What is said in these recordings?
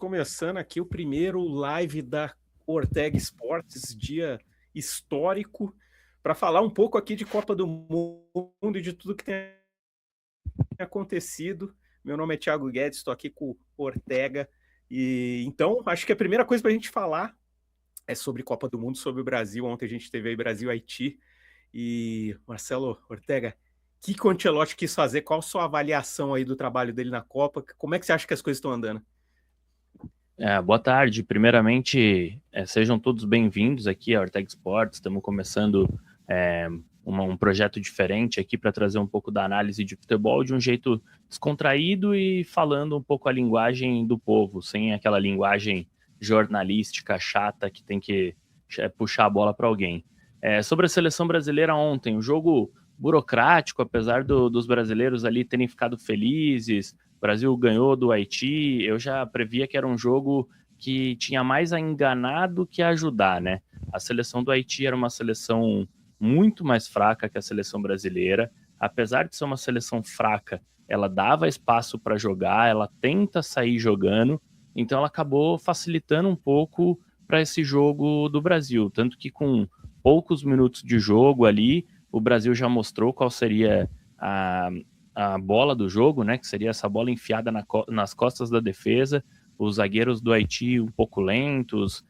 Começando aqui o primeiro live da Ortega Esportes, dia histórico, para falar um pouco aqui de Copa do Mundo e de tudo que tem acontecido. Meu nome é Thiago Guedes, estou aqui com o Ortega. E então, acho que a primeira coisa para a gente falar é sobre Copa do Mundo, sobre o Brasil. Ontem a gente teve aí Brasil-Haiti. E Marcelo Ortega, o que o Ancelotti quis fazer? Qual a sua avaliação aí do trabalho dele na Copa? Como é que você acha que as coisas estão andando? Boa tarde. Primeiramente, sejam todos bem-vindos aqui à Ortega Sports. Estamos começando um projeto diferente aqui para trazer um pouco da análise de futebol de um jeito descontraído e falando um pouco a linguagem do povo, sem aquela linguagem jornalística chata que tem que puxar a bola para alguém. Sobre a seleção brasileira ontem, um jogo burocrático, apesar dos brasileiros ali terem ficado felizes. O Brasil ganhou do Haiti, eu já previa que era um jogo que tinha mais a enganar do que a ajudar, né? A seleção do Haiti era uma seleção muito mais fraca que a seleção brasileira. Apesar de ser uma seleção fraca, ela dava espaço para jogar, ela tenta sair jogando, então ela acabou facilitando um pouco para esse jogo do Brasil. Tanto que com poucos minutos de jogo ali, o Brasil já mostrou qual seria a bola do jogo, né, que seria essa bola enfiada nas costas da defesa, os zagueiros do Haiti um pouco lentos,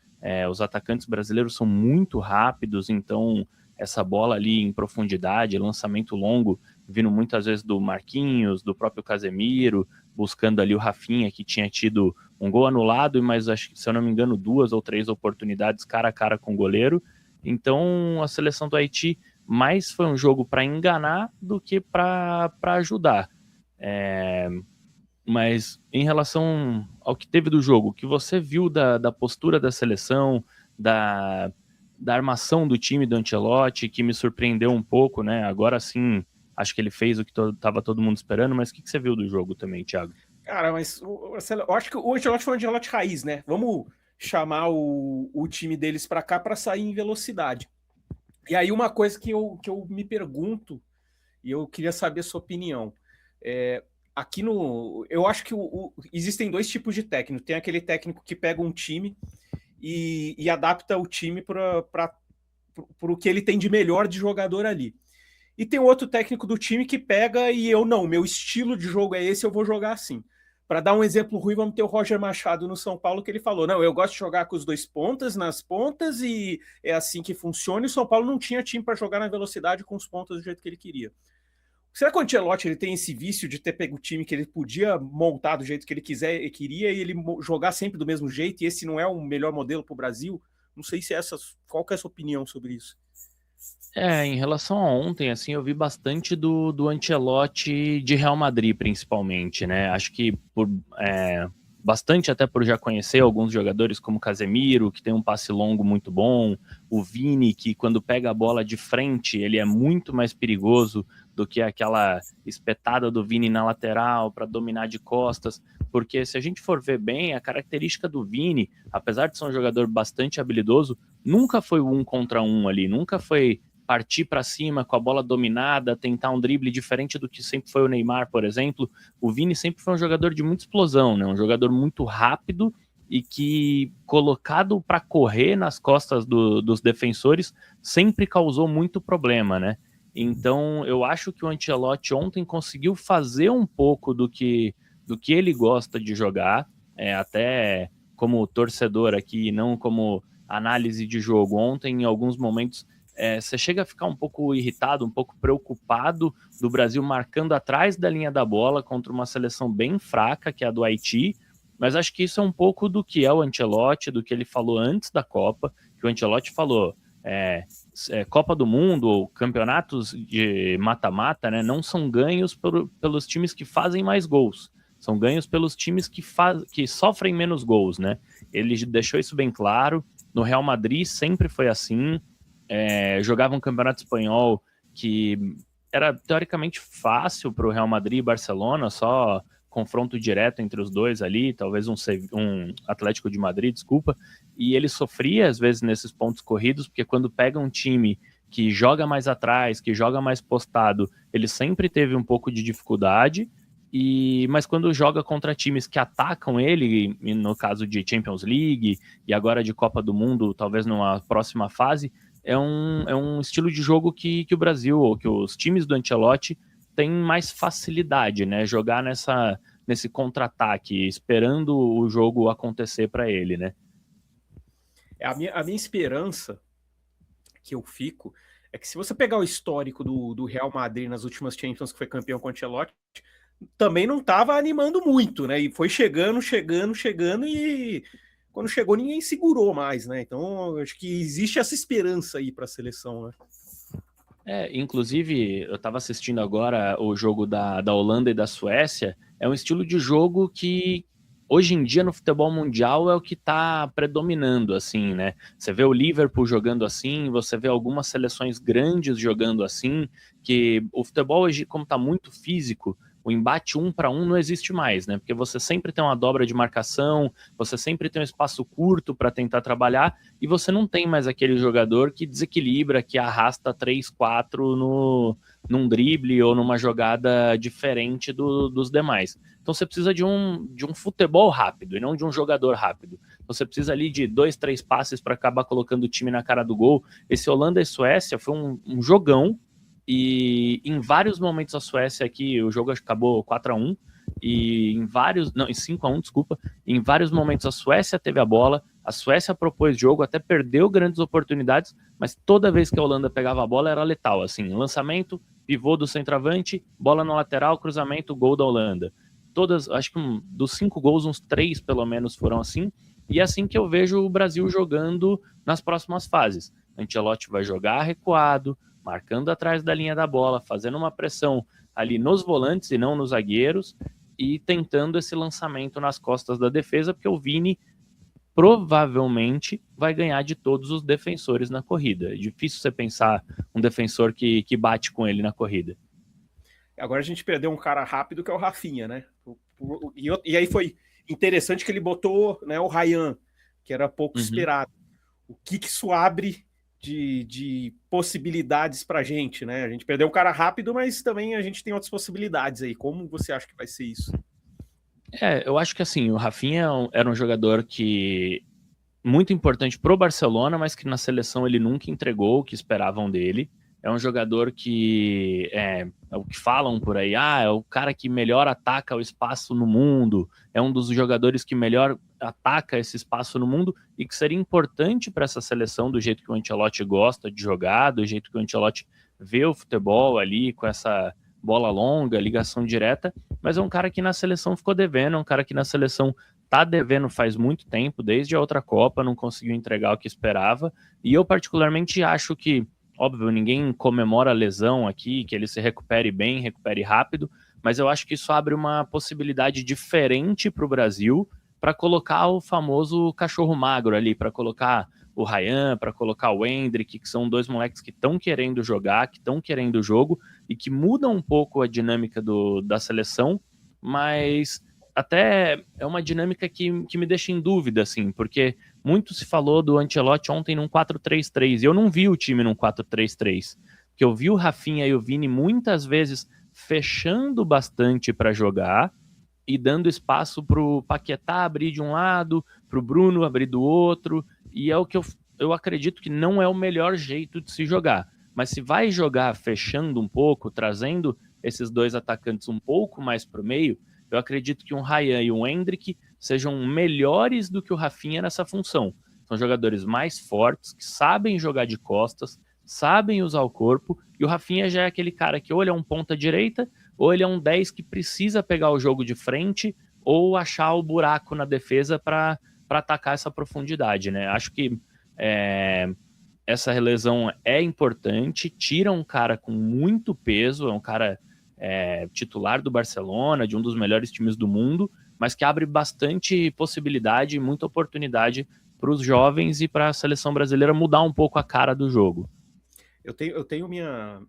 os atacantes brasileiros são muito rápidos, então essa bola ali em profundidade, lançamento longo, vindo muitas vezes do Marquinhos, do próprio Casemiro, buscando ali o Rafinha, que tinha tido um gol anulado, mas acho que, se eu não me engano, 2 ou 3 oportunidades cara a cara com o goleiro. Então a seleção do Haiti mais foi um jogo para enganar do que para ajudar. Mas em relação ao que teve do jogo, o que você viu da postura da seleção, da armação do time do Ancelotti, que me surpreendeu um pouco, né? Agora sim, acho que ele fez o que estava todo mundo esperando, mas o que você viu do jogo também, Thiago? Cara, mas eu acho que o Ancelotti foi um Ancelotti raiz, né? Vamos chamar o time deles para cá para sair em velocidade. E aí uma coisa que eu me pergunto, e eu queria saber a sua opinião. Aqui no. Eu acho que existem dois tipos de técnico. Tem aquele técnico que pega um time e adapta o time para o que ele tem de melhor de jogador ali. E tem outro técnico do time que pega e eu não, meu estilo de jogo é esse, eu vou jogar assim. Para dar um exemplo ruim, vamos ter o Roger Machado no São Paulo, que ele falou: não, eu gosto de jogar com os dois pontas nas pontas e é assim que funciona. E o São Paulo não tinha time para jogar na velocidade com os pontas do jeito que ele queria. Será que o Ancelotti ele tem esse vício de ter pego o time que ele podia montar do jeito que ele queria e ele jogar sempre do mesmo jeito? E esse não é o melhor modelo para o Brasil? Não sei se qual que é a sua opinião sobre isso. Em relação a ontem, assim, eu vi bastante do Ancelotti de Real Madrid, principalmente, né? Acho que bastante até por já conhecer alguns jogadores como Casemiro, que tem um passe longo muito bom, o Vini, que quando pega a bola de frente, ele é muito mais perigoso do que aquela espetada do Vini na lateral para dominar de costas, porque se a gente for ver bem, a característica do Vini, apesar de ser um jogador bastante habilidoso, nunca foi 1 contra 1 ali, nunca foi partir para cima com a bola dominada, tentar um drible diferente do que sempre foi o Neymar, por exemplo. O Vini sempre foi um jogador de muita explosão, né? Um jogador muito rápido e que, colocado para correr nas costas dos defensores, sempre causou muito problema, né? Então, eu acho que o Ancelotti ontem conseguiu fazer um pouco do que ele gosta de jogar, até como torcedor aqui, não como análise de jogo. Ontem, em alguns momentos, você chega a ficar um pouco irritado, um pouco preocupado do Brasil marcando atrás da linha da bola contra uma seleção bem fraca, que é a do Haiti, mas acho que isso é um pouco do que é o Ancelotti, do que ele falou antes da Copa, que o Ancelotti falou, Copa do Mundo ou campeonatos de mata-mata, né, não são ganhos pelos times que fazem mais gols, são ganhos pelos times que sofrem menos gols, né? Ele deixou isso bem claro. No Real Madrid sempre foi assim. Jogava um campeonato espanhol que era teoricamente fácil para o Real Madrid e Barcelona, só confronto direto entre os dois ali, talvez um Atlético de Madrid, desculpa, e ele sofria às vezes nesses pontos corridos, porque quando pega um time que joga mais atrás, que joga mais postado, ele sempre teve um pouco de dificuldade, Mas quando joga contra times que atacam ele, no caso de Champions League e agora de Copa do Mundo, talvez numa próxima fase, é um estilo de jogo que o Brasil, ou que os times do Ancelotti têm mais facilidade, né? Jogar nesse contra-ataque, esperando o jogo acontecer para ele, né? A minha esperança que eu fico é que se você pegar o histórico do Real Madrid nas últimas Champions, que foi campeão com o Ancelotti, também não estava animando muito, né? E foi chegando, e quando chegou ninguém segurou mais, né? Então acho que existe essa esperança aí para a seleção, né? Inclusive, eu estava assistindo agora o jogo da Holanda e da Suécia. É um estilo de jogo que hoje em dia no futebol mundial é o que está predominando, assim, né? Você vê o Liverpool jogando assim, você vê algumas seleções grandes jogando assim, que o futebol hoje, como está muito físico, o embate 1 para 1 não existe mais, né? Porque você sempre tem uma dobra de marcação, você sempre tem um espaço curto para tentar trabalhar, e você não tem mais aquele jogador que desequilibra, que arrasta 3, 4 num drible ou numa jogada diferente dos demais. Então você precisa de um futebol rápido e não de um jogador rápido. Você precisa ali de 2, 3 passes para acabar colocando o time na cara do gol. Esse Holanda e Suécia foi um jogão, e em vários momentos a Suécia aqui, o jogo acabou 4-1, e em 5-1, desculpa. Em vários momentos a Suécia teve a bola, a Suécia propôs jogo, até perdeu grandes oportunidades, mas toda vez que a Holanda pegava a bola era letal, assim, lançamento, pivô do centroavante, bola no lateral, cruzamento, gol da Holanda. Acho que dos 5 gols, uns 3 pelo menos foram assim, e é assim que eu vejo o Brasil jogando nas próximas fases. Ancelotti vai jogar recuado, marcando atrás da linha da bola, fazendo uma pressão ali nos volantes e não nos zagueiros, e tentando esse lançamento nas costas da defesa, porque o Vini provavelmente vai ganhar de todos os defensores na corrida. É difícil você pensar um defensor que bate com ele na corrida. Agora a gente perdeu um cara rápido que é o Rafinha, né? E aí foi interessante que ele botou, né, o Ryan, que era pouco esperado. O que isso abre de possibilidades pra gente, né? A gente perdeu um cara rápido, mas também a gente tem outras possibilidades aí. Como você acha que vai ser isso? Eu acho que assim, o Rafinha era um jogador que muito importante pro Barcelona, mas que na seleção ele nunca entregou o que esperavam dele. É um jogador que é o que falam por aí, é o cara que melhor ataca o espaço no mundo, é um dos jogadores que melhor ataca esse espaço no mundo e que seria importante para essa seleção do jeito que o Ancelotti gosta de jogar, do jeito que o Ancelotti vê o futebol ali, com essa bola longa, ligação direta, mas é um cara que na seleção ficou devendo, é um cara que na seleção tá devendo faz muito tempo, desde a outra Copa, não conseguiu entregar o que esperava, e eu particularmente acho que, óbvio, ninguém comemora a lesão aqui, que ele se recupere bem, recupere rápido, mas eu acho que isso abre uma possibilidade diferente para o Brasil, para colocar o famoso cachorro magro ali, para colocar o Ryan, para colocar o Endrick, que são 2 moleques que estão querendo jogar, que estão querendo o jogo, e que mudam um pouco a dinâmica da seleção, mas até é uma dinâmica que me deixa em dúvida, assim, porque muito se falou do Ancelotti ontem num 4-3-3, e eu não vi o time num 4-3-3, porque eu vi o Rafinha e o Vini muitas vezes fechando bastante para jogar e dando espaço para o Paquetá abrir de um lado, para o Bruno abrir do outro, e é o que eu acredito que não é o melhor jeito de se jogar. Mas se vai jogar fechando um pouco, trazendo esses 2 atacantes um pouco mais para o meio, eu acredito que um Ryan e um Endrick sejam melhores do que o Rafinha nessa função. São jogadores mais fortes, que sabem jogar de costas, sabem usar o corpo, e o Rafinha já é aquele cara que ou ele é um ponta direita, ou ele é um 10 que precisa pegar o jogo de frente, ou achar o buraco na defesa para atacar essa profundidade, né? Acho que essa lesão é importante, tira um cara com muito peso, é um cara titular do Barcelona, de um dos melhores times do mundo, mas que abre bastante possibilidade e muita oportunidade para os jovens e para a seleção brasileira mudar um pouco a cara do jogo. Eu tenho minha...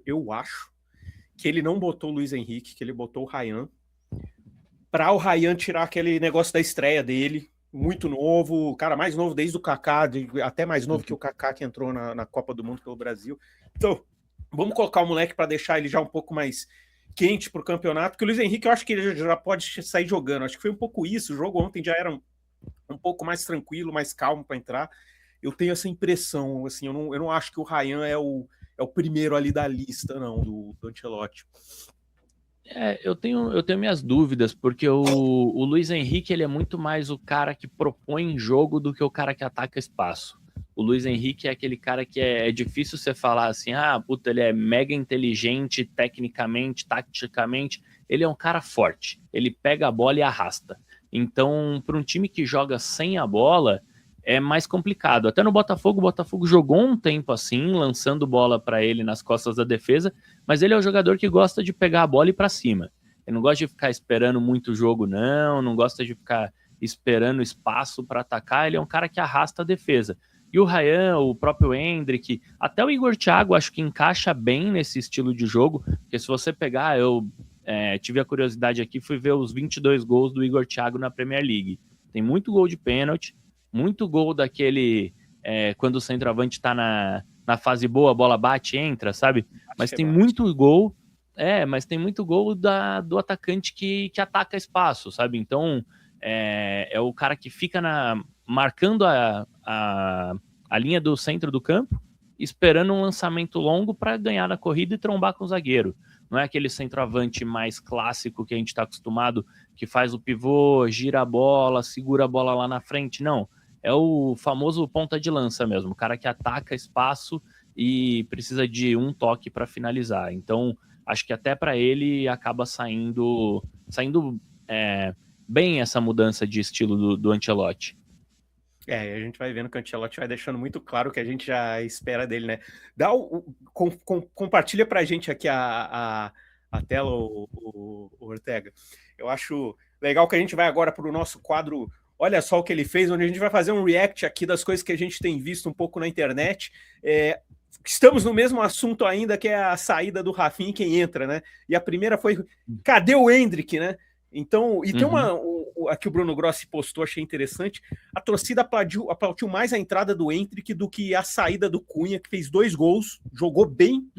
Eu acho que ele não botou o Luiz Henrique, que ele botou o Ryan, para o Ryan tirar aquele negócio da estreia dele, muito novo, o cara mais novo desde o Kaká, até mais novo que o Kaká que entrou na Copa do Mundo pelo Brasil. Então, vamos colocar o moleque para deixar ele já um pouco mais quente para o campeonato, porque o Luiz Henrique eu acho que ele já pode sair jogando. Acho que foi um pouco isso. O jogo ontem já era um pouco mais tranquilo, mais calmo para entrar. Eu tenho essa impressão, assim, eu não acho que o Ryan é o primeiro ali da lista, não, do Ancelotti. Eu tenho minhas dúvidas, porque o Luiz Henrique ele é muito mais o cara que propõe jogo do que o cara que ataca espaço. O Luiz Henrique é aquele cara que é difícil você falar assim, puta, ele é mega inteligente, tecnicamente, taticamente. Ele é um cara forte, ele pega a bola e arrasta. Então, para um time que joga sem a bola, é mais complicado. Até no Botafogo, o Botafogo jogou um tempo assim, lançando bola para ele nas costas da defesa, mas ele é o jogador que gosta de pegar a bola e ir para cima. Ele não gosta de ficar esperando muito jogo, não gosta de ficar esperando espaço para atacar. Ele é um cara que arrasta a defesa. E o Ryan, o próprio Endrick, até o Igor Thiago, acho que encaixa bem nesse estilo de jogo, porque se você pegar, eu tive a curiosidade aqui, fui ver os 22 gols do Igor Thiago na Premier League. Tem muito gol de pênalti, muito gol daquele quando o centroavante tá na fase boa, a bola bate e entra, sabe? Mas tem muito gol, mas tem muito gol do atacante que ataca espaço, sabe? Então, é o cara que fica marcando a linha do centro do campo, esperando um lançamento longo para ganhar na corrida e trombar com o zagueiro. Não é aquele centroavante mais clássico que a gente está acostumado, que faz o pivô, gira a bola, segura a bola lá na frente. Não, é o famoso ponta de lança mesmo, o cara que ataca espaço e precisa de um toque para finalizar. Então, acho que até para ele acaba saindo bem essa mudança de estilo do Ancelotti. A gente vai vendo que o Ancelotti vai deixando muito claro o que a gente já espera dele, né? Compartilha pra gente aqui a tela, o Ortega. Eu acho legal que a gente vai agora para o nosso quadro Olha Só o que ele fez, onde a gente vai fazer um react aqui das coisas que a gente tem visto um pouco na internet. Estamos no mesmo assunto ainda, que é a saída do Rafinha e quem entra, né? E a primeira foi, cadê o Endrick, né? Então, e tem aqui o Bruno Grossi postou, achei interessante, a torcida aplaudiu mais a entrada do Endrick do que a saída do Cunha, que fez 2 gols, jogou bem,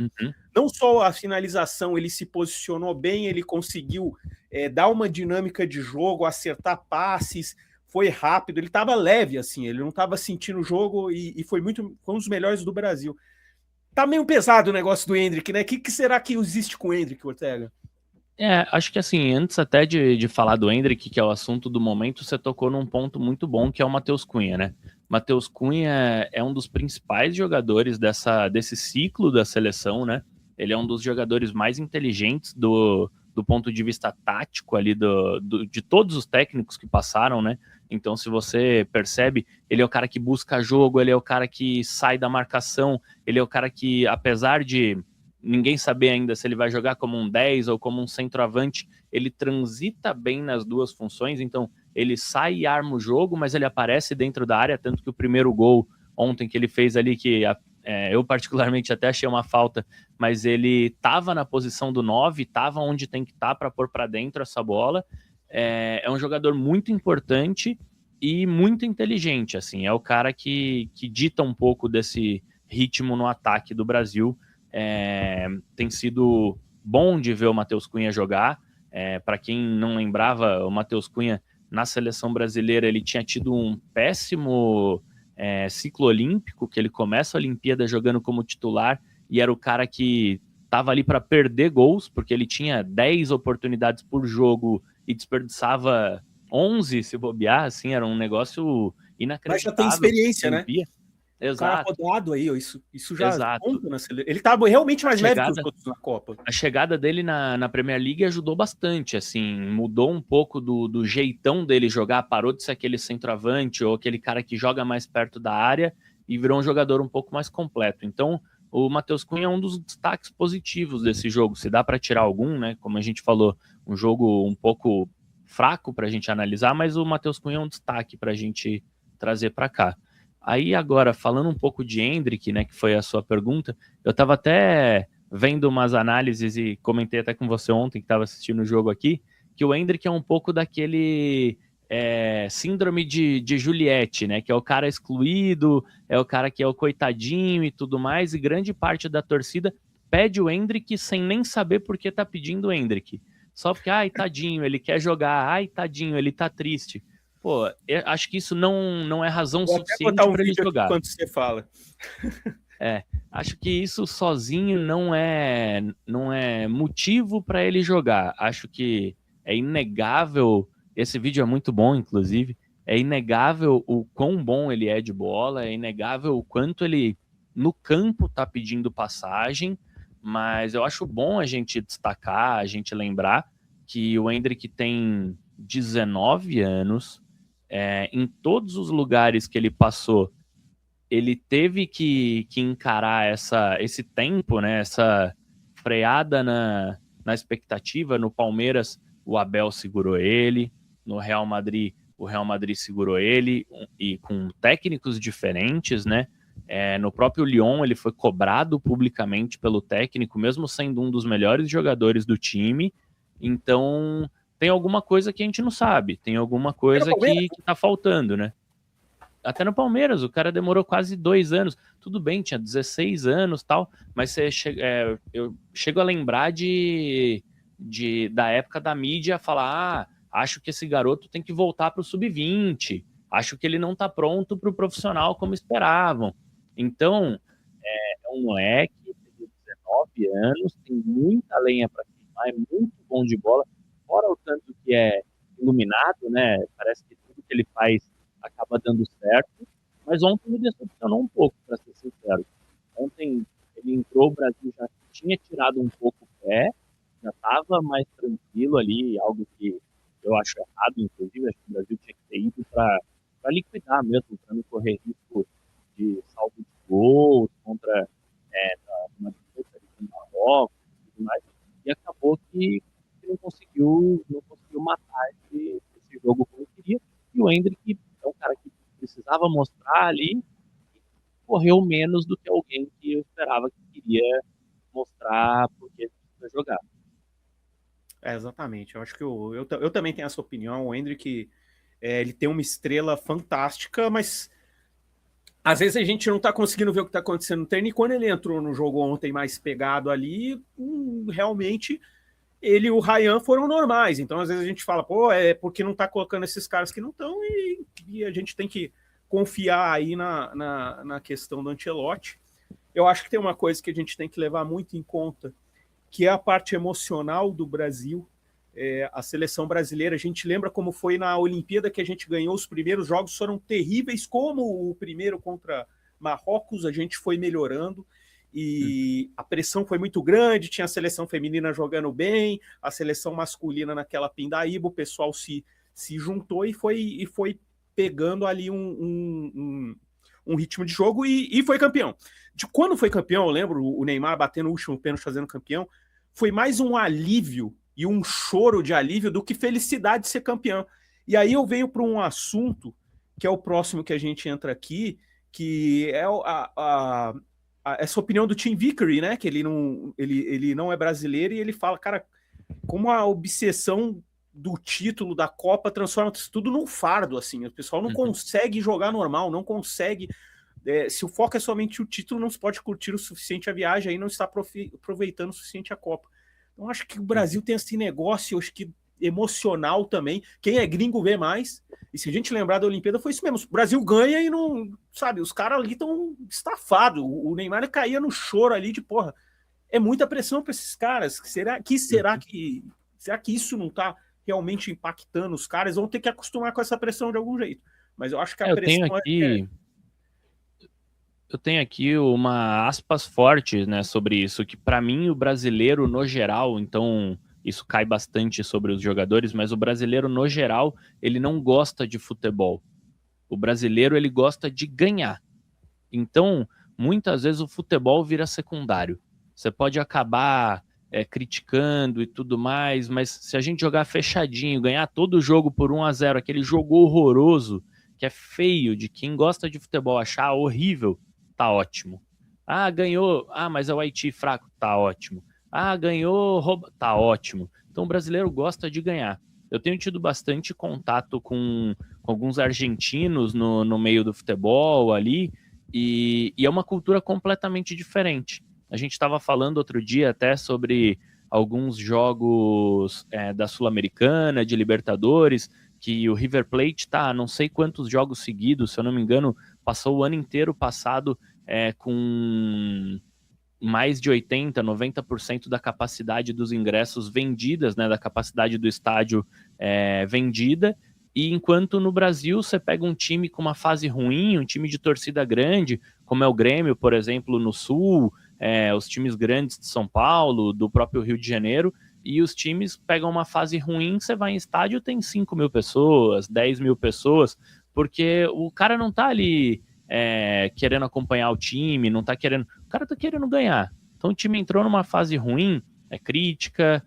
não só a finalização, ele se posicionou bem, ele conseguiu dar uma dinâmica de jogo, acertar passes, foi rápido, ele estava leve, assim, ele não estava sentindo o jogo e foi um dos melhores do Brasil. Tá meio pesado o negócio do Endrick, né? O que será que existe com o Endrick, Ortega? Acho que assim, antes até de falar do Endrick, que é o assunto do momento, você tocou num ponto muito bom, que é o Matheus Cunha, né? Matheus Cunha é um dos principais jogadores desse ciclo da seleção, né? Ele é um dos jogadores mais inteligentes do ponto de vista tático ali de todos os técnicos que passaram, né? Então, se você percebe, ele é o cara que busca jogo, ele é o cara que sai da marcação, ele é o cara que, apesar de ninguém saber ainda se ele vai jogar como um 10 ou como um centroavante, ele transita bem nas duas funções, então ele sai e arma o jogo, mas ele aparece dentro da área, tanto que o primeiro gol ontem que ele fez ali, que eu particularmente até achei uma falta, mas ele estava na posição do 9, estava onde tem que estar para pôr para dentro essa bola. É um jogador muito importante e muito inteligente, assim, é o cara que dita um pouco desse ritmo no ataque do Brasil. Tem sido bom de ver o Matheus Cunha jogar. Para quem não lembrava, o Matheus Cunha na seleção brasileira ele tinha tido um péssimo ciclo olímpico, que ele começa a Olimpíada jogando como titular e era o cara que estava ali para perder gols, porque ele tinha 10 oportunidades por jogo e desperdiçava 11 se bobear, assim, era um negócio inacreditável. Mas já tem experiência, né? Exato. O cara rodado aí, isso já Exato. Ele tá realmente mais leve que os outros na Copa. A chegada dele na Premier League ajudou bastante, assim, mudou um pouco do jeitão dele jogar, parou de ser aquele centroavante ou aquele cara que joga mais perto da área e virou um jogador um pouco mais completo. Então, o Matheus Cunha é um dos destaques positivos desse jogo. Se dá para tirar algum, né? Como a gente falou, um jogo um pouco fraco para a gente analisar, mas o Matheus Cunha é um destaque para a gente trazer para cá. Aí agora, falando um pouco de Endrick, né, que foi a sua pergunta, eu estava até vendo umas análises e comentei até com você ontem, que estava assistindo o jogo aqui, que o Endrick é um pouco daquele síndrome de Juliette, né, que é o cara excluído, é o cara que é o coitadinho e tudo mais, e grande parte da torcida pede o Endrick sem nem saber por que tá pedindo o Endrick. Só porque, ai, tadinho, ele quer jogar, ai, tadinho, ele tá triste. Pô, eu acho que isso não é razão Vou até botar suficiente um para ele vídeo aqui jogar. enquanto você fala. Acho que isso sozinho não é motivo para ele jogar. Acho que é inegável, esse vídeo é muito bom, inclusive, é inegável o quão bom ele é de bola, é inegável o quanto ele no campo tá pedindo passagem, mas eu acho bom a gente destacar, a gente lembrar que o Endrick tem 19 anos, em todos os lugares que ele passou, ele teve que encarar esse tempo, né, essa freada na expectativa. No Palmeiras, o Abel segurou ele, no Real Madrid, o Real Madrid segurou ele, e com técnicos diferentes, né? No próprio Lyon, ele foi cobrado publicamente pelo técnico, mesmo sendo um dos melhores jogadores do time. Então, tem alguma coisa que a gente não sabe, tem alguma coisa que tá faltando, né? Até no Palmeiras, o cara demorou quase 2 anos. Tudo bem, tinha 16 anos tal, mas eu chego a lembrar da época da mídia falar: acho que esse garoto tem que voltar para o sub-20, acho que ele não está pronto para o profissional como esperavam. Então, é um moleque, tem 19 anos, tem muita lenha para queimar, é muito bom de bola, fora o tanto que é iluminado, né? Parece que tudo que ele faz acaba dando certo, mas ontem me decepcionou um pouco, para ser sincero. Ontem ele entrou, o Brasil já tinha tirado um pouco o pé, já estava mais tranquilo ali, algo que eu acho errado, inclusive, acho que o Brasil tinha que ter ido para liquidar mesmo, para não correr risco de saldo de gols contra uma disputa de Marrocos e tudo mais, e acabou que não conseguiu matar esse jogo como queria, e o Endrick é um cara que precisava mostrar ali e correu menos do que alguém que eu esperava que queria mostrar porque precisa jogar. Exatamente. Eu acho que eu também tenho essa opinião. O Endrick, ele tem uma estrela fantástica, mas às vezes a gente não tá conseguindo ver o que tá acontecendo no treino, e quando ele entrou no jogo ontem mais pegado ali, realmente ele e o Ryan foram normais. Então, às vezes a gente fala, pô, é porque não tá colocando esses caras que não estão, e a gente tem que confiar aí na questão do Ancelotti. Eu acho que tem uma coisa que a gente tem que levar muito em conta, que é a parte emocional do Brasil. A seleção brasileira, a gente lembra como foi na Olimpíada que a gente ganhou, os primeiros jogos foram terríveis, como o primeiro contra Marrocos, a gente foi melhorando, e a pressão foi muito grande, tinha a seleção feminina jogando bem, a seleção masculina naquela pindaíba, o pessoal se juntou e foi pegando ali um ritmo de jogo e foi campeão. Quando foi campeão, eu lembro o Neymar batendo o último pênalti fazendo campeão, foi mais um alívio e um choro de alívio do que felicidade de ser campeão. E aí eu venho para um assunto que é o próximo que a gente entra aqui, que é essa opinião do Tim Vickery, né? Que ele não é brasileiro, e ele fala, cara, como a obsessão do título da Copa transforma tudo num fardo, assim. O pessoal não consegue jogar normal, não consegue. Se o foco é somente o título, não se pode curtir o suficiente a viagem, aí não está aproveitando o suficiente a Copa. Então, acho que o Brasil tem esse negócio, acho que emocional também. Quem é gringo vê mais. E se a gente lembrar da Olimpíada, foi isso mesmo. O Brasil ganha e não. Sabe, os caras ali estão estafados. O Neymar caía no choro ali de porra. É muita pressão para esses caras. Será que isso não está realmente impactando os caras? Vão ter que acostumar com essa pressão de algum jeito. Mas eu acho que a pressão Eu tenho aqui uma aspas forte, né, sobre isso, que para mim o brasileiro no geral, então isso cai bastante sobre os jogadores, mas o brasileiro no geral, ele não gosta de futebol. O brasileiro, ele gosta de ganhar. Então, muitas vezes o futebol vira secundário. Você pode acabar criticando e tudo mais, mas se a gente jogar fechadinho, ganhar todo o jogo por 1-0, aquele jogo horroroso, que é feio, de quem gosta de futebol achar horrível, tá ótimo. Ah, ganhou. Ah, mas é o Haiti fraco, tá ótimo. Ah, ganhou, tá ótimo. Então o brasileiro gosta de ganhar. Eu tenho tido bastante contato com alguns argentinos no meio do futebol ali, e é uma cultura completamente diferente. A gente estava falando outro dia até sobre alguns jogos da Sul-Americana, de Libertadores, que o River Plate está não sei quantos jogos seguidos, se eu não me engano, passou o ano inteiro passado com mais de 80%, 90% da capacidade dos ingressos vendidas, né, da capacidade do estádio vendida, e enquanto no Brasil você pega um time com uma fase ruim, um time de torcida grande, como é o Grêmio, por exemplo, no Sul, os times grandes de São Paulo, do próprio Rio de Janeiro, e os times pegam uma fase ruim, você vai em estádio, tem 5 mil pessoas, 10 mil pessoas, porque o cara não tá ali querendo acompanhar o time, não tá querendo... O cara tá querendo ganhar. Então o time entrou numa fase ruim, crítica,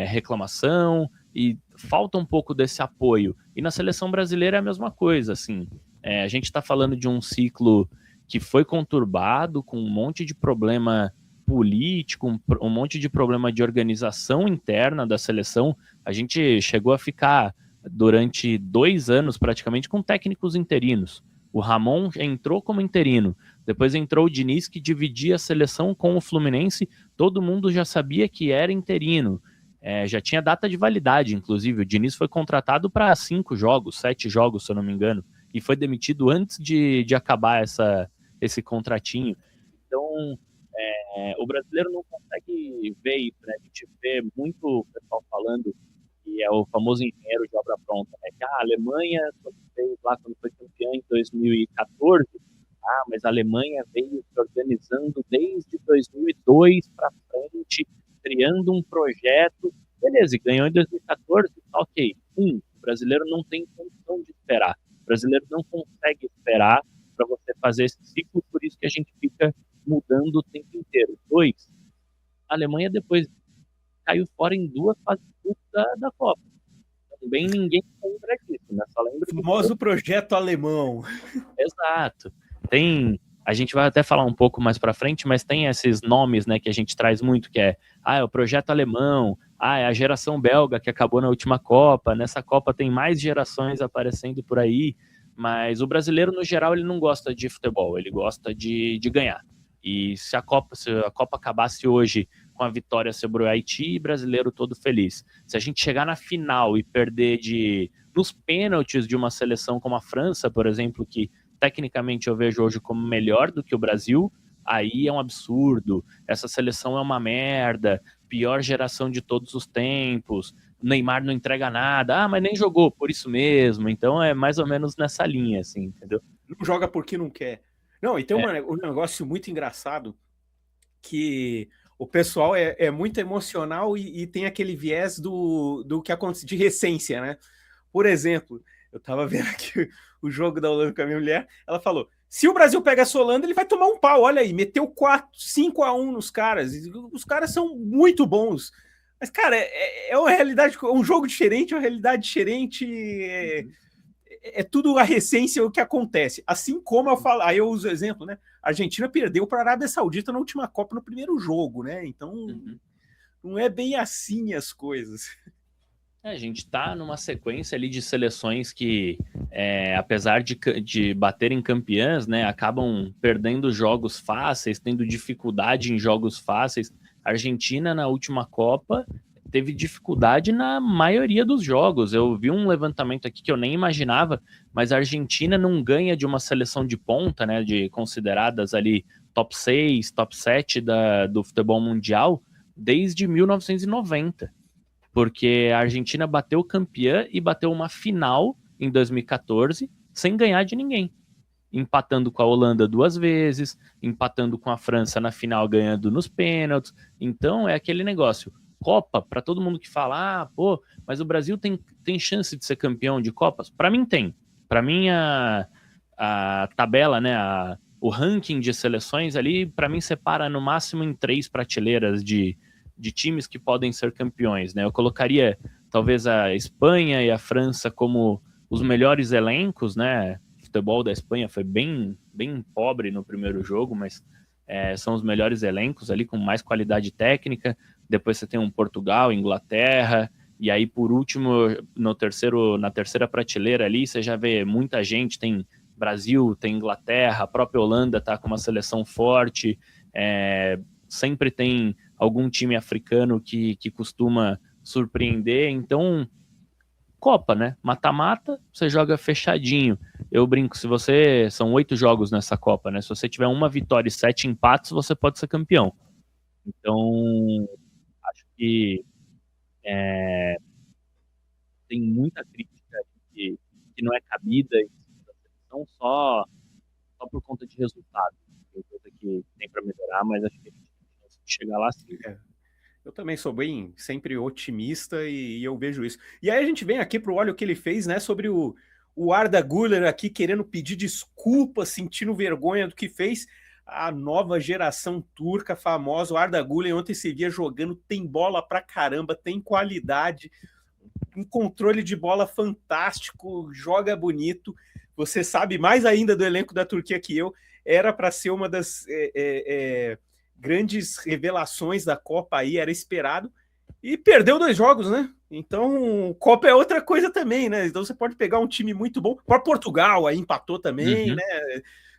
reclamação, e falta um pouco desse apoio. E na seleção brasileira é a mesma coisa, assim. A gente tá falando de um ciclo que foi conturbado, com um monte de problema político, um monte de problema de organização interna da seleção. A gente chegou a ficar durante 2 anos praticamente com técnicos interinos. O Ramon entrou como interino, depois entrou o Diniz, que dividia a seleção com o Fluminense, todo mundo já sabia que era interino, já tinha data de validade, inclusive, o Diniz foi contratado para 5 jogos, 7 jogos, se eu não me engano, e foi demitido antes de acabar esse contratinho. Então, o brasileiro não consegue ver isso, né? A gente vê muito pessoal falando que é o famoso engenheiro de obra pronta, né? Que a Alemanha, quando foi campeã em 2014, mas a Alemanha veio se organizando desde 2002 para frente, criando um projeto, beleza, e ganhou em 2014, ok. O brasileiro não tem condição de esperar, o brasileiro não consegue esperar para você fazer esse ciclo, por isso que a gente fica mudando o tempo inteiro. 2, a Alemanha depois caiu fora em 2 fases da Copa. Também ninguém lembra disso, né? Só lembra o famoso projeto alemão. Exato. A gente vai até falar um pouco mais para frente, mas tem esses nomes, né, que a gente traz muito, que é o projeto alemão, é a geração belga que acabou na última Copa, nessa Copa tem mais gerações aparecendo por aí, mas o brasileiro, no geral, ele não gosta de futebol, ele gosta de ganhar. E se a Copa acabasse hoje com a vitória sobre o Haiti, brasileiro todo feliz. Se a gente chegar na final e perder nos pênaltis de uma seleção como a França, por exemplo, que tecnicamente eu vejo hoje como melhor do que o Brasil, aí é um absurdo, essa seleção é uma merda, pior geração de todos os tempos, Neymar não entrega nada, mas nem jogou, por isso mesmo, então é mais ou menos nessa linha, assim, entendeu? Não joga porque não quer. Não, e tem um negócio muito engraçado, que o pessoal é muito emocional e tem aquele viés do que acontece, de recência, né? Por exemplo, eu tava vendo aqui o jogo da Holanda com a minha mulher, ela falou, se o Brasil pega essa Holanda, ele vai tomar um pau, olha aí, meteu 5-1 nos caras, os caras são muito bons. Mas, cara, é uma realidade, um jogo diferente, uma realidade diferente, é tudo a recência o que acontece. Assim como eu falo, aí eu uso o exemplo, né? A Argentina perdeu para a Arábia Saudita na última Copa no primeiro jogo, né? Então, não é bem assim as coisas. A gente está numa sequência ali de seleções que, apesar de baterem campeãs, né, acabam perdendo jogos fáceis, tendo dificuldade em jogos fáceis. A Argentina, na última Copa, teve dificuldade na maioria dos jogos. Eu vi um levantamento aqui que eu nem imaginava, mas a Argentina não ganha de uma seleção de ponta, né, de consideradas ali top 6, top 7 do futebol mundial, desde 1990. Porque a Argentina bateu campeã e bateu uma final em 2014 sem ganhar de ninguém. Empatando com a Holanda 2 vezes, empatando com a França na final, ganhando nos pênaltis. Então é aquele negócio. Copa, para todo mundo que fala, mas o Brasil tem chance de ser campeão de Copas? Para mim tem. Para mim a tabela, né, o ranking de seleções ali, para mim separa no máximo em 3 prateleiras de times que podem ser campeões, né? Eu colocaria talvez a Espanha e a França como os melhores elencos, né? O futebol da Espanha foi bem, bem pobre no primeiro jogo, mas são os melhores elencos ali com mais qualidade técnica. Depois você tem um Portugal, Inglaterra, e aí por último, na terceira prateleira ali, você já vê muita gente, tem Brasil, tem Inglaterra, a própria Holanda tá com uma seleção forte, sempre tem algum time africano que costuma surpreender, então Copa, né? Mata-mata, você joga fechadinho. Eu brinco, são 8 jogos nessa Copa, né? Se você tiver uma vitória e 7 empates, você pode ser campeão. Então, acho que tem muita crítica que não é cabida em cima da seleção só por conta de resultado. Tem coisa que tem para melhorar, mas acho que a gente tem chance de chegar lá sim. Eu também sou bem sempre otimista e eu vejo isso. E aí a gente vem aqui para o olho que ele fez, né, sobre o Arda Güler aqui querendo pedir desculpas, sentindo vergonha do que fez. A nova geração turca famosa, o Arda Güler ontem se via jogando, tem bola pra caramba, tem qualidade, um controle de bola fantástico, joga bonito. Você sabe mais ainda do elenco da Turquia que eu, era para ser uma das grandes revelações da Copa aí, era esperado, e perdeu 2 jogos, né? Então, Copa é outra coisa também, né? Então você pode pegar um time muito bom, para Portugal aí empatou também, né?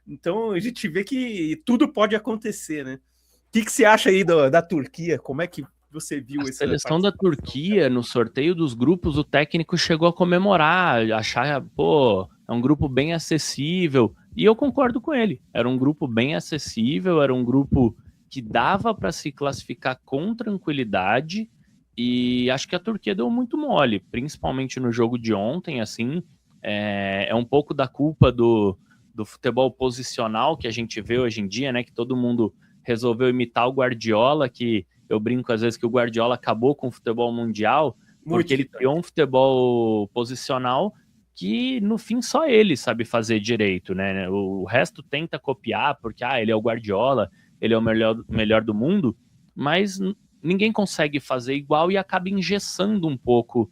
Então a gente vê que tudo pode acontecer, né? O que você acha aí da Turquia? Como é que você viu essa seleção da Turquia, no sorteio dos grupos, o técnico chegou a comemorar, achar, pô, é um grupo bem acessível, e eu concordo com ele. Era um grupo bem acessível, era um grupo que dava para se classificar com tranquilidade, e acho que a Turquia deu muito mole, principalmente no jogo de ontem, assim, é um pouco da culpa do futebol posicional que a gente vê hoje em dia, né, que todo mundo resolveu imitar o Guardiola, que eu brinco às vezes que o Guardiola acabou com o futebol mundial, porque ele criou um futebol posicional que no fim só ele sabe fazer direito, né? O resto tenta copiar, porque ele é o Guardiola, ele é o melhor do mundo, mas ninguém consegue fazer igual e acaba engessando um pouco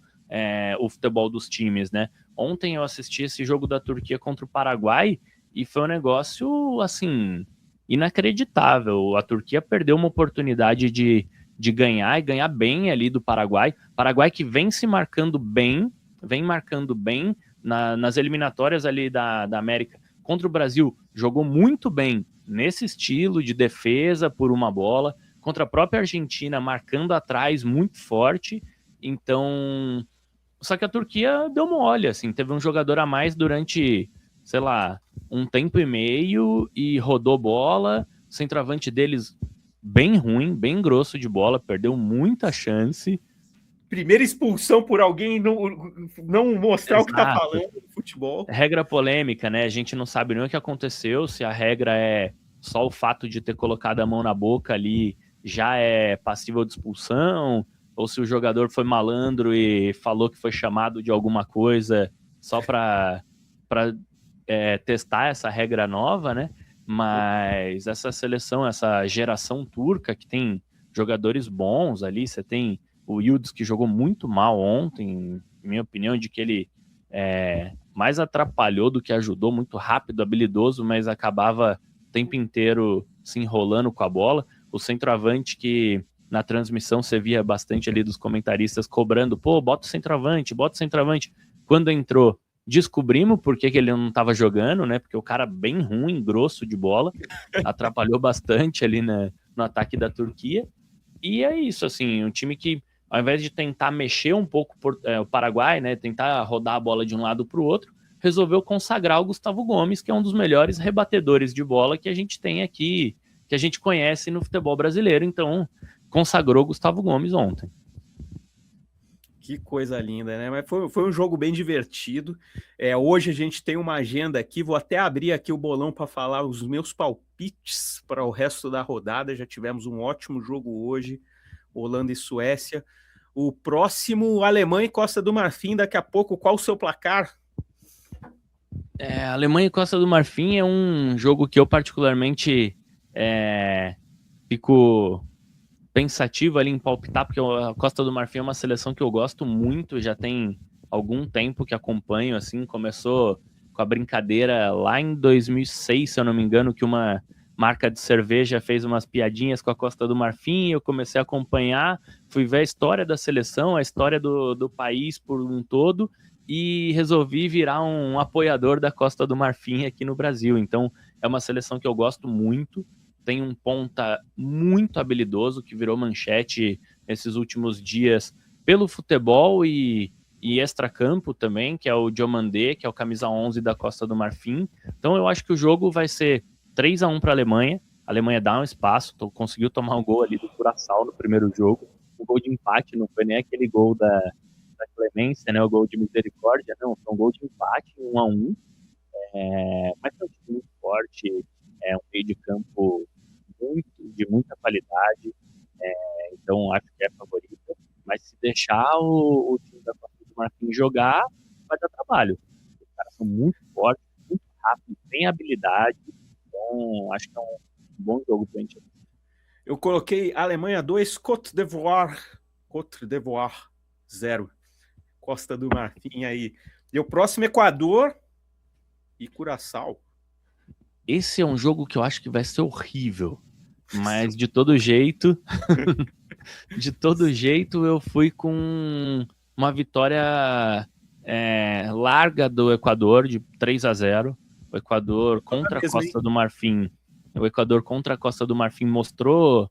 o futebol dos times, né? Ontem eu assisti esse jogo da Turquia contra o Paraguai e foi um negócio, assim, inacreditável. A Turquia perdeu uma oportunidade de ganhar e ganhar bem ali do Paraguai. Paraguai que vem marcando bem nas eliminatórias ali da América. Contra o Brasil, jogou muito bem nesse estilo de defesa por uma bola. Contra a própria Argentina, marcando atrás muito forte. Então, só que a Turquia deu mole, assim, teve um jogador a mais durante, sei lá, um tempo e meio e rodou bola. O centroavante deles bem ruim, bem grosso de bola, perdeu muita chance. Primeira expulsão por alguém não mostrar o que tá falando no futebol. Regra polêmica, né? A gente não sabe nem o que aconteceu, se a regra é só o fato de ter colocado a mão na boca ali já é passível de expulsão, ou se o jogador foi malandro e falou que foi chamado de alguma coisa só para testar essa regra nova, né? Mas essa seleção, essa geração turca que tem jogadores bons ali, você tem o Yıldız que jogou muito mal ontem, em minha opinião, de que ele mais atrapalhou do que ajudou, muito rápido, habilidoso, mas acabava o tempo inteiro se enrolando com a bola. O centroavante que na transmissão você via bastante ali dos comentaristas cobrando, pô, bota o centroavante. Quando entrou, descobrimos por que ele não estava jogando, né? Porque o cara bem ruim, grosso de bola, atrapalhou bastante ali no ataque da Turquia. E é isso, assim, um time que, ao invés de tentar mexer um pouco o Paraguai, né? Tentar rodar a bola de um lado para o outro, resolveu consagrar o Gustavo Gomes, que é um dos melhores rebatedores de bola que a gente tem aqui, que a gente conhece no futebol brasileiro. Então, consagrou Gustavo Gomes ontem. Que coisa linda, né? Mas foi um jogo bem divertido. Hoje a gente tem uma agenda aqui, vou até abrir aqui o bolão para falar os meus palpites para o resto da rodada. Já tivemos um ótimo jogo hoje, Holanda e Suécia. O próximo, Alemanha e Costa do Marfim, daqui a pouco. Qual o seu placar? Alemanha e Costa do Marfim é um jogo que eu particularmente fico pensativo ali em palpitar, porque a Costa do Marfim é uma seleção que eu gosto muito, já tem algum tempo que acompanho, assim, começou com a brincadeira lá em 2006, se eu não me engano, que uma marca de cerveja fez umas piadinhas com a Costa do Marfim, eu comecei a acompanhar, fui ver a história da seleção, a história do país por um todo, e resolvi virar um apoiador da Costa do Marfim aqui no Brasil. Então, é uma seleção que eu gosto muito, tem um ponta muito habilidoso que virou manchete nesses últimos dias pelo futebol e extracampo também, que é o Diomandé, que é o camisa 11 da Costa do Marfim. Então eu acho que o jogo vai ser 3-1 para a Alemanha. A Alemanha dá um espaço, conseguiu tomar um gol ali do Curaçao no primeiro jogo. O gol de empate não foi nem aquele gol da Clemência, né? O gol de misericórdia, não, foi um gol de empate, 1-1. Mas é um time muito forte, é um meio de campo de muita qualidade, então acho que é favorita. Mas se deixar o time da Costa do Marfim jogar, vai dar trabalho. Os caras são muito fortes, muito rápidos, têm habilidade, então acho que é um bom jogo pra gente. Eu coloquei Alemanha 2, Côte d'Ivoire 0. Costa do Marfim aí. E o próximo Equador e Curaçao. Esse é um jogo que eu acho que vai ser horrível, mas de todo jeito, eu fui com uma vitória larga do Equador de 3-0. O Equador contra a Costa do Marfim. O Equador contra a Costa do Marfim mostrou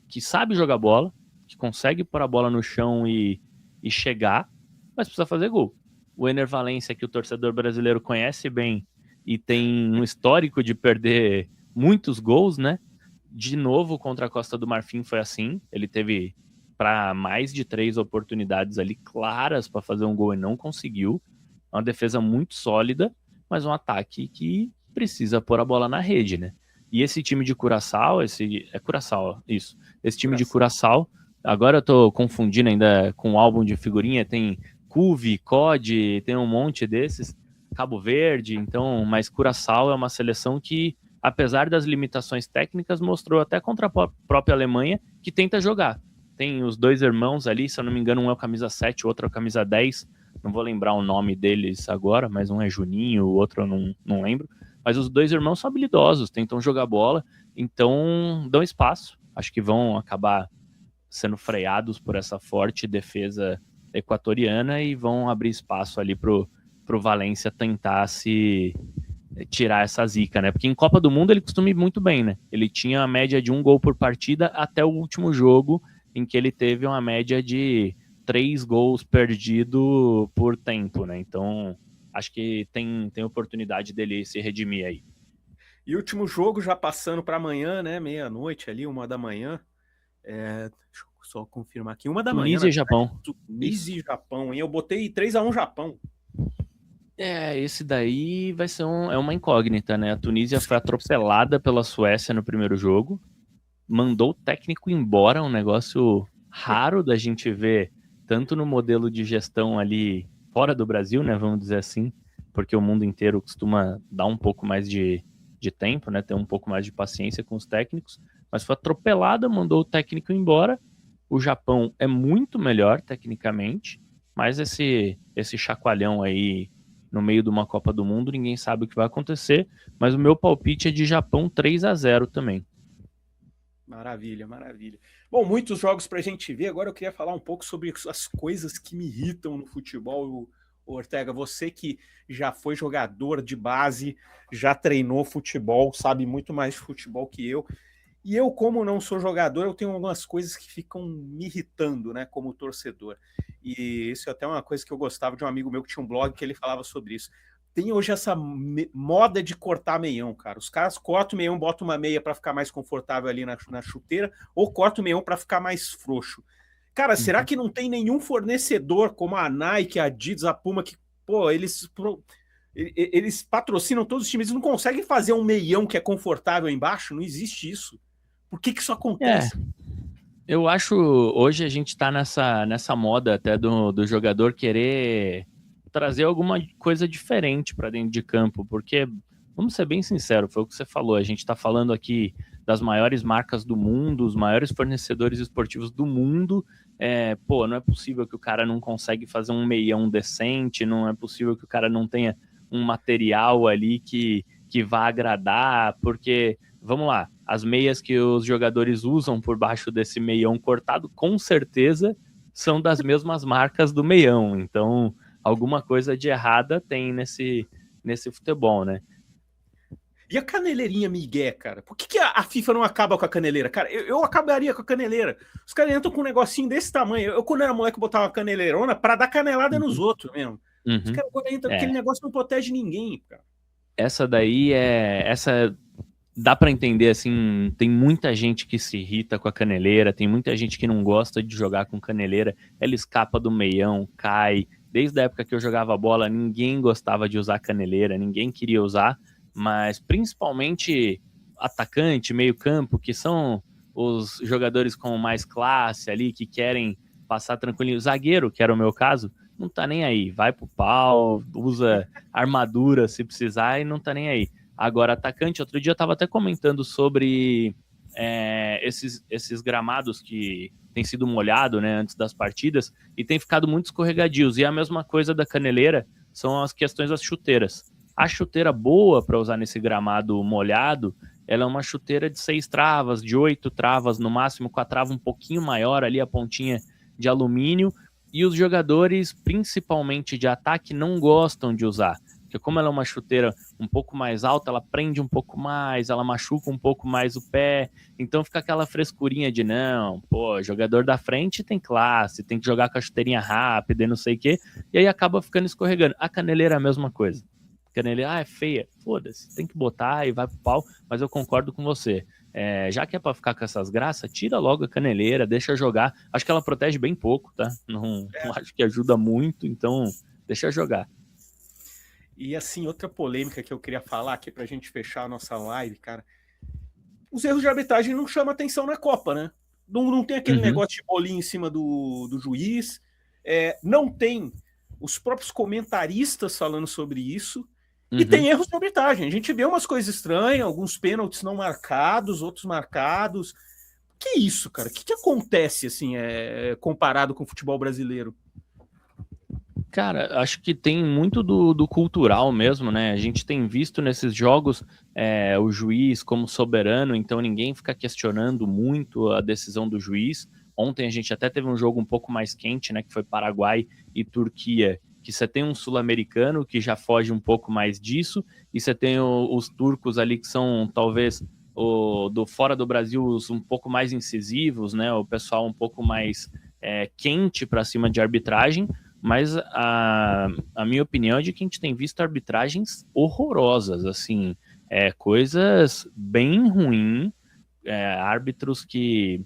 que sabe jogar bola, que consegue pôr a bola no chão e chegar, mas precisa fazer gol. O Ener Valencia, que o torcedor brasileiro conhece bem e tem um histórico de perder muitos gols, né? De novo contra a Costa do Marfim foi assim. Ele teve para mais de 3 oportunidades ali claras para fazer um gol e não conseguiu. É uma defesa muito sólida, mas um ataque que precisa pôr a bola na rede, né? E esse time de Curaçao, Curaçao, isso. Esse time de Curaçao, agora eu tô confundindo ainda com o álbum de figurinha, tem Cuve, COD, tem um monte desses, Cabo Verde, então, mas Curaçao é uma seleção que, apesar das limitações técnicas, mostrou até contra a própria Alemanha que tenta jogar. Tem os dois irmãos ali, se eu não me engano, um é o camisa 7, o outro é o camisa 10, não vou lembrar o nome deles agora, mas um é Juninho, o outro eu não lembro. Mas os dois irmãos são habilidosos, tentam jogar bola, então dão espaço. Acho que vão acabar sendo freados por essa forte defesa equatoriana e vão abrir espaço ali pro Valência tentar se tirar essa zica, né? Porque em Copa do Mundo ele costuma ir muito bem, né? Ele tinha a média de 1 gol por partida até o último jogo, em que ele teve uma média de 3 gols perdidos por tempo, né? Então acho que tem oportunidade dele se redimir aí. E o último jogo já passando para amanhã, né? Meia-noite ali, 1h. Deixa eu só confirmar aqui. 1h. Tunísia e Japão. Tunísia e Japão, hein? Eu botei 3-1 Japão. Esse daí vai ser uma incógnita, né? A Tunísia foi atropelada pela Suécia no primeiro jogo, mandou o técnico embora, um negócio raro da gente ver, tanto no modelo de gestão ali fora do Brasil, né? Vamos dizer assim, porque o mundo inteiro costuma dar um pouco mais de tempo, né? Ter um pouco mais de paciência com os técnicos, mas foi atropelada, mandou o técnico embora. O Japão é muito melhor tecnicamente, mas esse chacoalhão aí no meio de uma Copa do Mundo, ninguém sabe o que vai acontecer, mas o meu palpite é de Japão 3-0 também. Maravilha, maravilha. Bom, muitos jogos pra gente ver. Agora eu queria falar um pouco sobre as coisas que me irritam no futebol. Ortega, você que já foi jogador de base, já treinou futebol, sabe muito mais de futebol que eu. E eu, como não sou jogador, eu tenho algumas coisas que ficam me irritando, né, como torcedor. E isso é até uma coisa que eu gostava de um amigo meu que tinha um blog que ele falava sobre isso. Tem hoje essa moda de cortar meião, cara. Os caras cortam o meião, botam uma meia para ficar mais confortável ali na chuteira, ou cortam o meião para ficar mais frouxo. Cara, será que não tem nenhum fornecedor como a Nike, a Adidas, a Puma, que, pô, eles patrocinam todos os times e não conseguem fazer um meião que é confortável embaixo? Não existe isso. Por que isso acontece? Eu acho, hoje a gente tá nessa moda até do jogador querer trazer alguma coisa diferente para dentro de campo, porque, vamos ser bem sinceros, foi o que você falou, a gente tá falando aqui das maiores marcas do mundo, os maiores fornecedores esportivos do mundo, não é possível que o cara não consegue fazer um meião decente, não é possível que o cara não tenha um material ali que vá agradar, porque, vamos lá, as meias que os jogadores usam por baixo desse meião cortado, com certeza são das mesmas marcas do meião, então alguma coisa de errada tem nesse futebol, né? E a caneleirinha migué, cara? Por que a FIFA não acaba com a caneleira? Cara, eu acabaria com a caneleira. Os caras entram com um negocinho desse tamanho. Eu quando era moleque, botava uma caneleirona pra dar canelada nos outros mesmo. Os caras agora entram, aquele negócio não protege ninguém, cara. Essa daí dá pra entender, assim, tem muita gente que se irrita com a caneleira, tem muita gente que não gosta de jogar com caneleira, ela escapa do meião, cai. Desde a época que eu jogava bola, ninguém gostava de usar caneleira, ninguém queria usar, mas principalmente atacante, meio campo, que são os jogadores com mais classe ali, que querem passar tranquilinho. Zagueiro, que era o meu caso, não tá nem aí, vai pro pau, usa armadura se precisar e não tá nem aí. Agora, atacante, outro dia eu tava até comentando sobre esses gramados que tem sido molhado, né, antes das partidas, e tem ficado muito escorregadios. E a mesma coisa da caneleira são as questões das chuteiras. A chuteira boa para usar nesse gramado molhado, ela é uma chuteira de 6 travas, de 8 travas no máximo, com a trava um pouquinho maior ali, a pontinha de alumínio, e os jogadores, principalmente de ataque, não gostam de usar. Porque como ela é uma chuteira um pouco mais alta, ela prende um pouco mais, ela machuca um pouco mais o pé, então fica aquela frescurinha de não, pô, jogador da frente tem classe, tem que jogar com a chuteirinha rápida e não sei o quê, e aí acaba ficando escorregando. A caneleira é a mesma coisa. A caneleira, é feia, foda-se, tem que botar e vai pro pau, mas eu concordo com você. Já que é pra ficar com essas graças, tira logo a caneleira, deixa jogar. Acho que ela protege bem pouco, tá? Não acho que ajuda muito, então deixa jogar. E assim, outra polêmica que eu queria falar aqui pra gente fechar a nossa live, cara. Os erros de arbitragem não chamam atenção na Copa, né? Não tem aquele negócio de bolinho em cima do juiz. Não tem os próprios comentaristas falando sobre isso. E tem erros de arbitragem. A gente vê umas coisas estranhas, alguns pênaltis não marcados, outros marcados. Que isso, cara? O que acontece, assim, comparado com o futebol brasileiro? Cara, acho que tem muito do cultural mesmo, né? A gente tem visto nesses jogos o juiz como soberano, então ninguém fica questionando muito a decisão do juiz. Ontem a gente até teve um jogo um pouco mais quente, né? Que foi Paraguai e Turquia, que você tem um sul-americano que já foge um pouco mais disso, e você tem os turcos ali que são talvez do fora do Brasil os um pouco mais incisivos, né? O pessoal um pouco mais quente para cima de arbitragem. Mas a minha opinião é de que a gente tem visto arbitragens horrorosas, assim, coisas bem ruins, árbitros que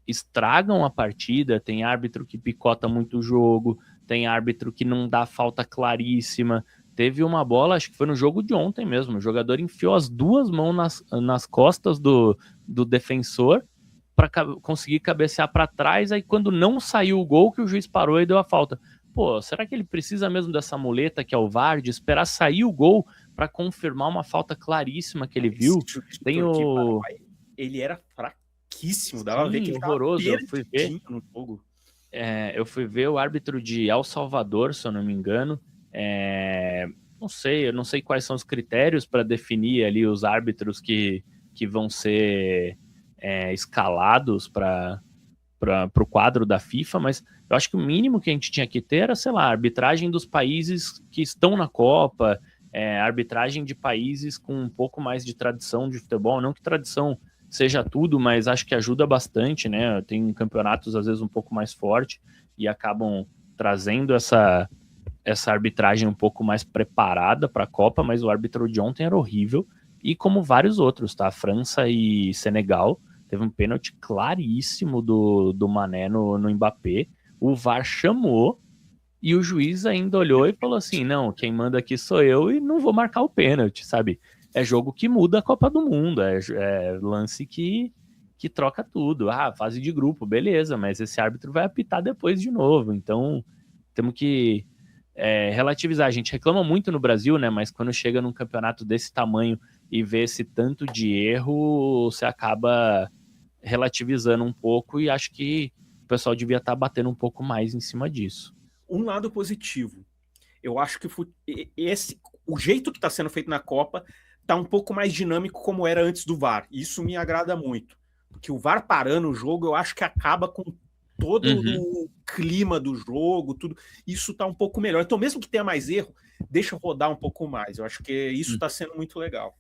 estragam a partida, tem árbitro que picota muito o jogo, tem árbitro que não dá falta claríssima. Teve uma bola, acho que foi no jogo de ontem mesmo, o jogador enfiou as duas mãos nas costas do defensor para conseguir cabecear para trás, aí quando não saiu o gol que o juiz parou e deu a falta. Pô, será que ele precisa mesmo dessa muleta que é o VAR, de esperar sair o gol para confirmar uma falta claríssima que ele viu? Tem o... Ele era fraquíssimo, dava a ver que ele horroroso. Eu fui ver no jogo. Eu fui ver o árbitro de El Salvador, se eu não me engano. Eu não sei quais são os critérios para definir ali os árbitros que vão ser escalados para o quadro da FIFA, mas eu acho que o mínimo que a gente tinha que ter era, sei lá, arbitragem dos países que estão na Copa, arbitragem de países com um pouco mais de tradição de futebol, não que tradição seja tudo, mas acho que ajuda bastante, né? Tem campeonatos às vezes um pouco mais forte e acabam trazendo essa arbitragem um pouco mais preparada para a Copa, mas o árbitro de ontem era horrível, e como vários outros, tá? França e Senegal, teve um pênalti claríssimo do Mané no Mbappé, o VAR chamou e o juiz ainda olhou e falou assim, não, quem manda aqui sou eu e não vou marcar o pênalti, sabe? É jogo que muda a Copa do Mundo, é lance que troca tudo. Fase de grupo, beleza, mas esse árbitro vai apitar depois de novo, então temos que relativizar. A gente reclama muito no Brasil, né? Mas quando chega num campeonato desse tamanho e vê esse tanto de erro, você acaba relativizando um pouco, e acho que o pessoal devia estar batendo um pouco mais em cima disso. Um lado positivo, eu acho que o jeito que está sendo feito na Copa está um pouco mais dinâmico como era antes do VAR. Isso me agrada muito, porque o VAR parando o jogo, eu acho que acaba com todo o clima do jogo, tudo. Isso está um pouco melhor. Então, mesmo que tenha mais erro, deixa rodar um pouco mais. Eu acho que isso está sendo muito legal.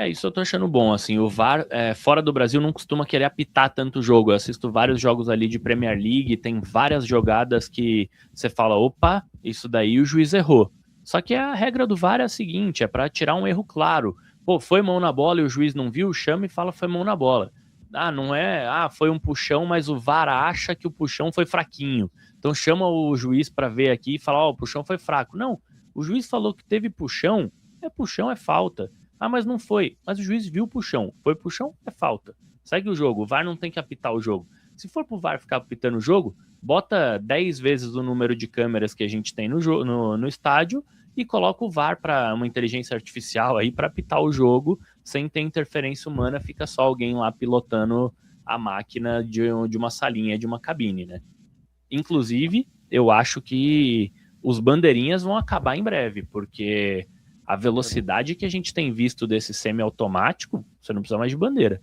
Isso eu tô achando bom, assim, o VAR, fora do Brasil, não costuma querer apitar tanto jogo. Eu assisto vários jogos ali de Premier League, tem várias jogadas que você fala, opa, isso daí o juiz errou. Só que a regra do VAR é a seguinte, é para tirar um erro claro. Pô, foi mão na bola e o juiz não viu, chama e fala foi mão na bola. Não é, foi um puxão, mas o VAR acha que o puxão foi fraquinho. Então chama o juiz para ver aqui e fala, o puxão foi fraco. Não, o juiz falou que teve puxão, é falta. Mas não foi. Mas o juiz viu o puxão. Foi puxão, é falta. Segue o jogo. O VAR não tem que apitar o jogo. Se for pro VAR ficar apitando o jogo, bota 10 vezes o número de câmeras que a gente tem no estádio e coloca o VAR para uma inteligência artificial aí para apitar o jogo sem ter interferência humana. Fica só alguém lá pilotando a máquina de uma salinha, de uma cabine, né? Inclusive, eu acho que os bandeirinhas vão acabar em breve, porque a velocidade que a gente tem visto desse semiautomático, você não precisa mais de bandeira.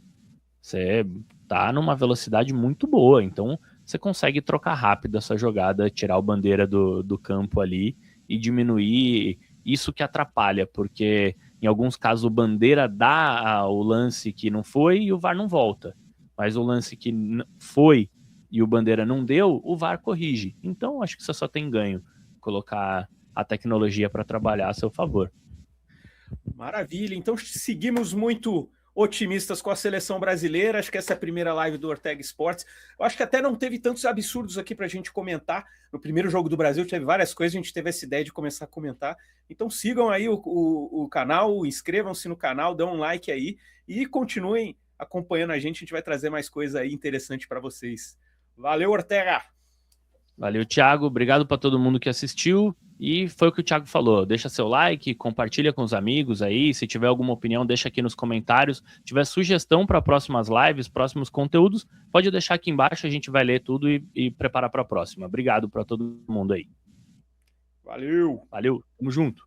Você tá numa velocidade muito boa, então você consegue trocar rápido essa jogada, tirar o bandeira do campo ali e diminuir isso que atrapalha, porque em alguns casos o bandeira dá o lance que não foi e o VAR não volta. Mas o lance que foi e o bandeira não deu, o VAR corrige. Então acho que você só tem ganho colocar a tecnologia para trabalhar a seu favor. Maravilha, então seguimos muito otimistas com a seleção brasileira. Acho que essa é a primeira live do Ortega Esportes. Eu acho que até não teve tantos absurdos aqui para a gente comentar. No primeiro jogo do Brasil teve várias coisas, a gente teve essa ideia de começar a comentar. Então sigam aí o canal, inscrevam-se no canal, dão um like aí e continuem acompanhando a gente vai trazer mais coisa aí interessante para vocês. Valeu, Ortega! Valeu, Thiago. Obrigado para todo mundo que assistiu. E foi o que o Thiago falou. Deixa seu like, compartilha com os amigos aí. Se tiver alguma opinião, deixa aqui nos comentários. Se tiver sugestão para próximas lives, próximos conteúdos, pode deixar aqui embaixo. A gente vai ler tudo e preparar para a próxima. Obrigado para todo mundo aí. Valeu! Valeu, tamo junto.